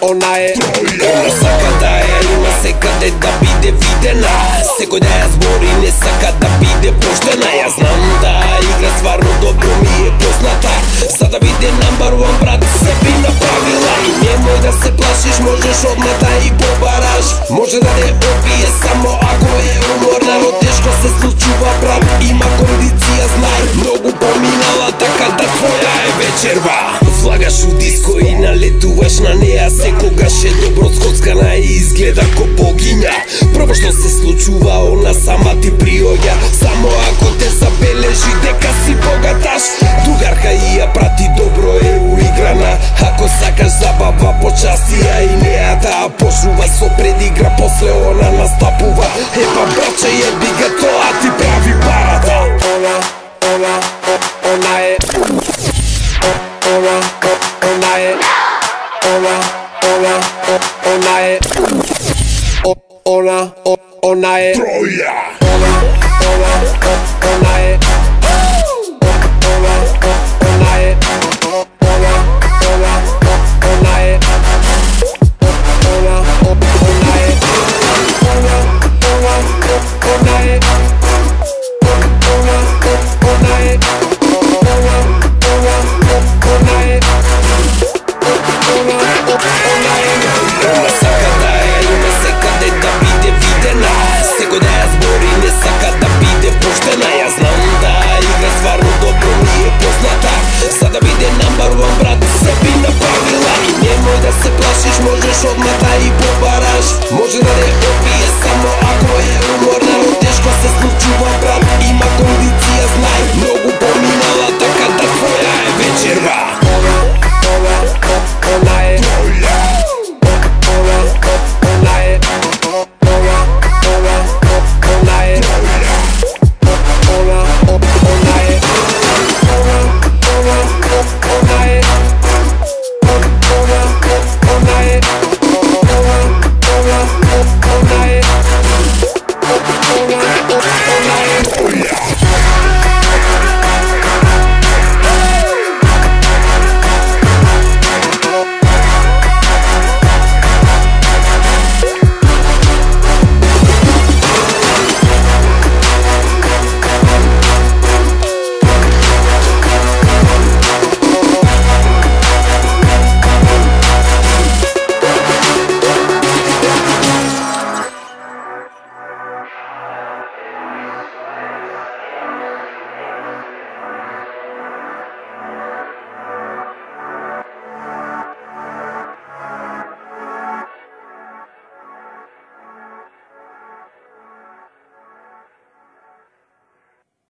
Она сака да ја има секаде да биде видена. Секој да ја збори не сака да биде поштена. Јас знам да игра стварно добро ми е позната. За да биде number one брат се би направила. И немој да се плашиш, можеш одма да и побараш. Може да не опие само ако е уморна, но тешко се случува брат, има кондиција знај. Многу поминала така да твоја е вечерва. Влагаш у диско и налетуваш на неа, секогаш е добро скоцкана и изгледа ко богиња. Прво што се случува, она сама ти приоѓа. Само ако те забележи дека си богаташ. Другарка и ја прати, добро е уиграна. Ако сакаш забава, почасти ја и неа да почнува со предигра, после она настапува. Епа браче, јеби га тоа ти прави парата. Она е Она е Троја. Она е можеш одма да и побараш. Може да не опие само ако е уморна, но тешко се случува брат, има кондиција знај. Многу поминала така да твоја е вечерва. Она е Троја. Она е Oh yeah.